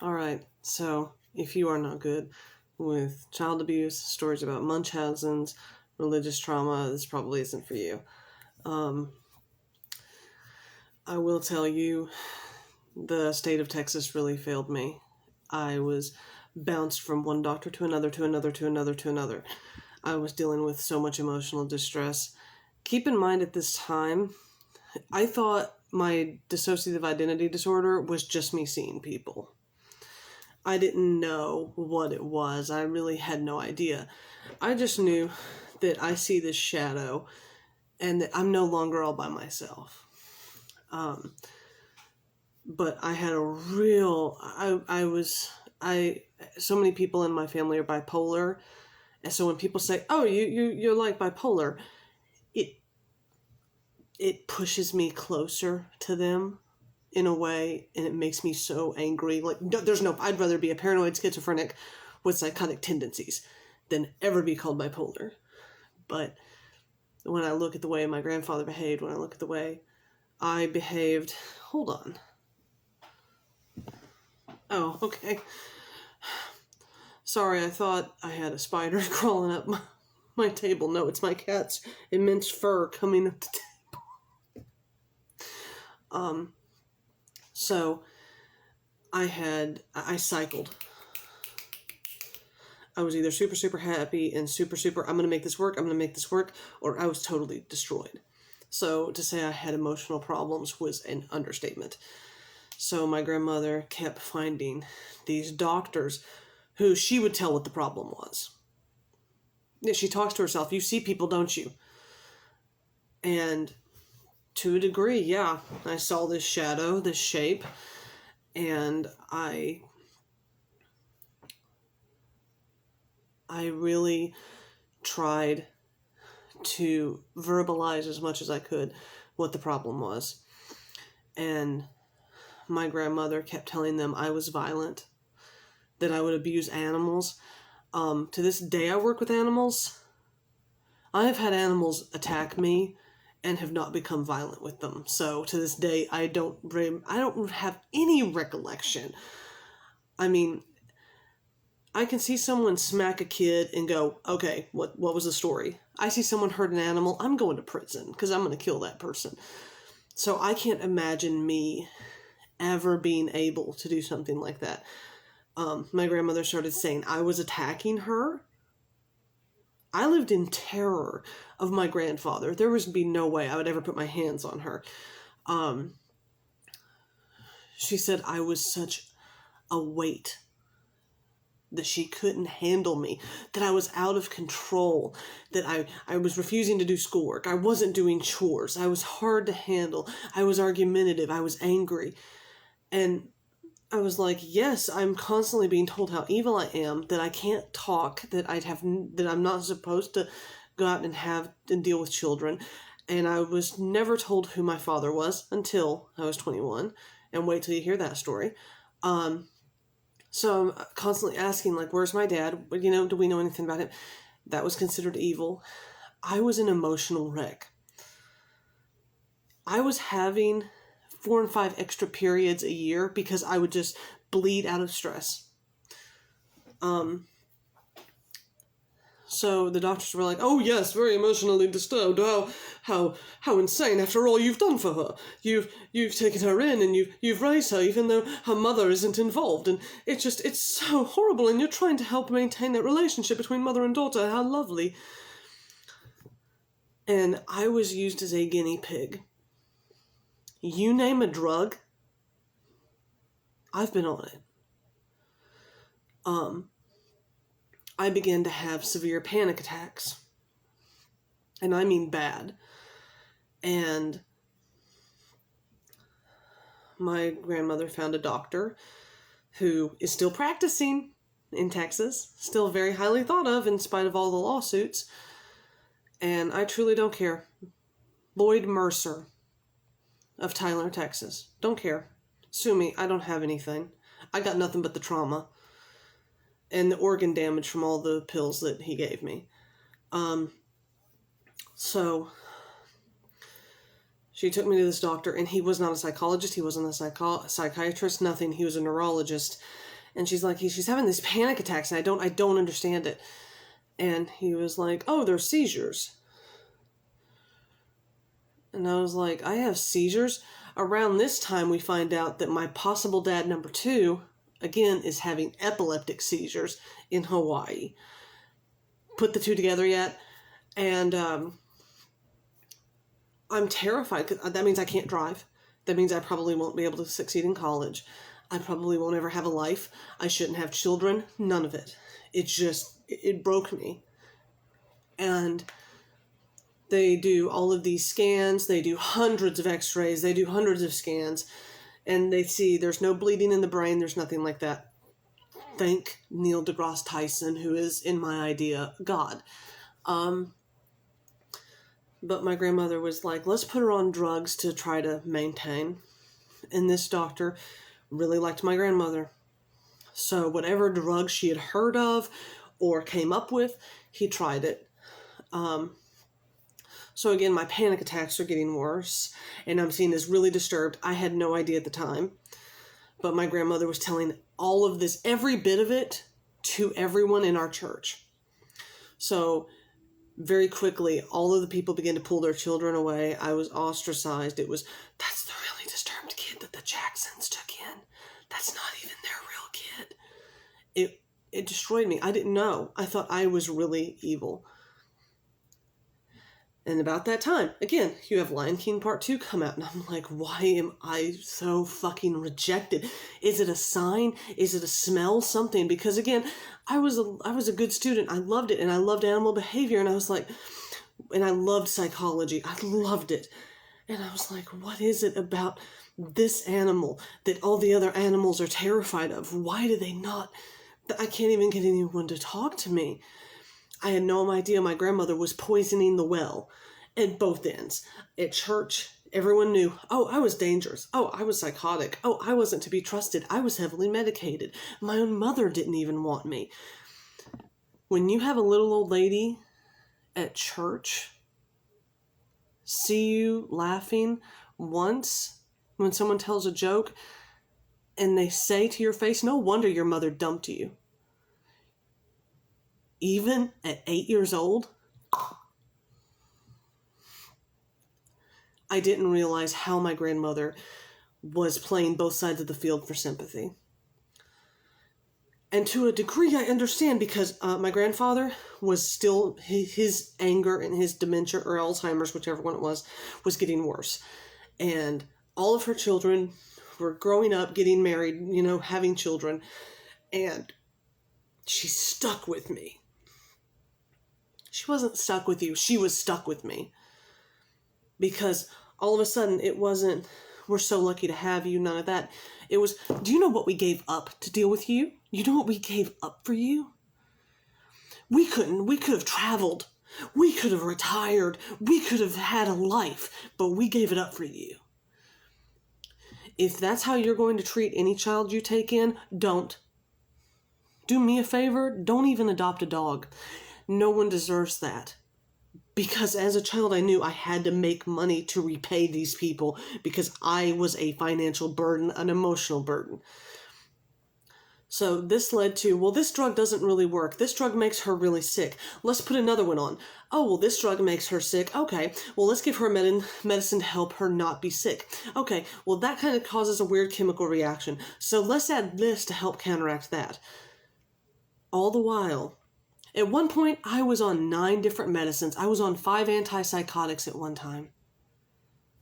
All right, so if you are not good with child abuse, stories about Munchausen's, religious trauma, this probably isn't for you. Um, I will tell you, the state of Texas really failed me. I was bounced from one doctor to another, to another, to another, to another. I was dealing with so much emotional distress. Keep in mind at this time, I thought my dissociative identity disorder was just me seeing people. I didn't know what it was. I really had no idea. I just knew that I see this shadow and that I'm no longer all by myself. Um, but I had a real, so many people in my family are bipolar. And so when people say, oh, you're like bipolar, it, it pushes me closer to them in a way, and it makes me so angry. Like, I'd rather be a paranoid schizophrenic with psychotic tendencies than ever be called bipolar. But when I look at the way my grandfather behaved, when I look at the way I behaved, hold on. Oh, okay. Sorry, I thought I had a spider crawling up my table. No, it's my cat's immense fur coming up the table. So I cycled. I was either super, super happy and super, I'm going to make this work, or I was totally destroyed. So to say I had emotional problems was an understatement. So my grandmother kept finding these doctors who she would tell what the problem was. Yeah, she talks to herself. You see people, don't you? And to a degree, yeah, I saw this shadow, this shape, and I really tried to verbalize as much as I could what the problem was. And my grandmother kept telling them I was violent, that I would abuse animals. To this day, I work with animals. I have had animals attack me and have not become violent with them. So to this day, I don't have any recollection. I mean, I can see someone smack a kid and go, okay, what was the story? I see someone hurt an animal, I'm going to prison because I'm going to kill that person. So I can't imagine me ever being able to do something like that. My grandmother started saying I was attacking her. I lived in terror of my grandfather. There would be no way I would ever put my hands on her. She said I was such a weight, that she couldn't handle me, that I was out of control, that I was refusing to do schoolwork, I wasn't doing chores, I was hard to handle, I was argumentative, I was angry. And I was like, yes, I'm constantly being told how evil I am, that I can't talk, that I'm not supposed to go out and deal with children. And I was never told who my father was until I was 21. And wait till you hear that story. So I'm constantly asking, like, where's my dad? Do we know anything about him? That was considered evil. I was an emotional wreck. I was having 4 and 5 extra periods a year because I would just bleed out of stress. So the doctors were like, oh yes, very emotionally disturbed. How insane, after all you've done for her. You've taken her in and you've raised her even though her mother isn't involved, and it's so horrible, and you're trying to help maintain that relationship between mother and daughter. How lovely. And I was used as a guinea pig. You name a drug, I've been on it. I began to have severe panic attacks. And I mean bad. And my grandmother found a doctor who is still practicing in Texas, still very highly thought of in spite of all the lawsuits. And I truly don't care. Lloyd Mercer of Tyler, Texas. Don't care. Sue me. I don't have anything. I got nothing but the trauma and the organ damage from all the pills that he gave me. So She took me to this doctor, and he was not a psychologist. He wasn't a psychiatrist, nothing. He was a neurologist. And she's like, she's having these panic attacks, and I don't understand it. And he was like, oh, they're seizures. And I was like, I have seizures? Around this time, we find out that my possible dad number 2, again, is having epileptic seizures in Hawaii. Put the two together yet? And I'm terrified, because that means I can't drive. That means I probably won't be able to succeed in college. I probably won't ever have a life. I shouldn't have children. None of it. It broke me. And they do all of these scans. They do hundreds of x-rays. They do hundreds of scans. And they see there's no bleeding in the brain. There's nothing like that. Thank Neil deGrasse Tyson, who is, in my idea, God. But my grandmother was like, let's put her on drugs to try to maintain. And this doctor really liked my grandmother. So whatever drug she had heard of or came up with, he tried it. So again, my panic attacks are getting worse, and I'm seen as really disturbed. I had no idea at the time, but my grandmother was telling all of this, every bit of it, to everyone in our church. So very quickly, all of the people began to pull their children away. I was ostracized. It was, that's the really disturbed kid that the Jacksons took in. That's not even their real kid. It destroyed me. I didn't know. I thought I was really evil. And about that time, again, you have Lion King Part 2 come out, and I'm like, why am I so fucking rejected? Is it a sign? Is it a smell? Something? Because again, I was a good student. I loved it, and I loved animal behavior, and I was like, and I loved psychology. I loved it. And I was like, what is it about this animal that all the other animals are terrified of? Why do they not? I can't even get anyone to talk to me. I had no idea my grandmother was poisoning the well at both ends. At church, everyone knew, oh, I was dangerous. Oh, I was psychotic. Oh, I wasn't to be trusted. I was heavily medicated. My own mother didn't even want me. When you have a little old lady at church see you laughing once when someone tells a joke and they say to your face, no wonder your mother dumped you. Even at 8 years old, I didn't realize how my grandmother was playing both sides of the field for sympathy. And to a degree, I understand, because my grandfather was still, his anger and his dementia or Alzheimer's, whichever one it was getting worse. And all of her children were growing up, getting married, having children. And she stuck with me. She wasn't stuck with you. She was stuck with me. Because all of a sudden, it wasn't, we're so lucky to have you, none of that. It was, do you know what we gave up to deal with you? You know what we gave up for you? We could have traveled. We could have retired. We could have had a life, but we gave it up for you. If that's how you're going to treat any child you take in, don't. Do me a favor, don't even adopt a dog. No one deserves that. Because as a child, I knew I had to make money to repay these people because I was a financial burden, an emotional burden. So this led to, well, this drug doesn't really work. This drug makes her really sick. Let's put another one on. Oh, well, this drug makes her sick. Okay, well, let's give her medicine to help her not be sick. Okay, well, that kind of causes a weird chemical reaction. So let's add this to help counteract that. All the while, at one point, I was on 9 different medicines. I was on 5 antipsychotics at one time.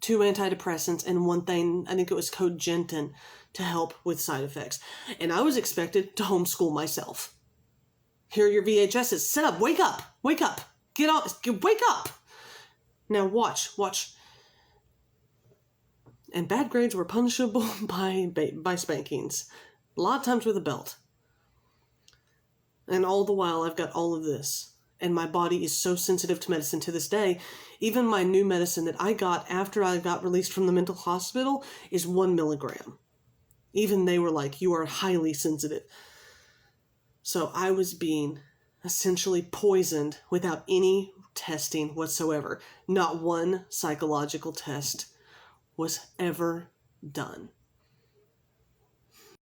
2 antidepressants and one thing, I think it was Cogentin, to help with side effects. And I was expected to homeschool myself. Here are your VHSs. Sit up. Wake up. Wake up. Get up. Wake up. Now watch. And bad grades were punishable by spankings. A lot of times with a belt. And all the while, I've got all of this. And my body is so sensitive to medicine to this day. Even my new medicine that I got after I got released from the mental hospital is 1 milligram. Even they were like, you are highly sensitive. So I was being essentially poisoned without any testing whatsoever. Not one psychological test was ever done.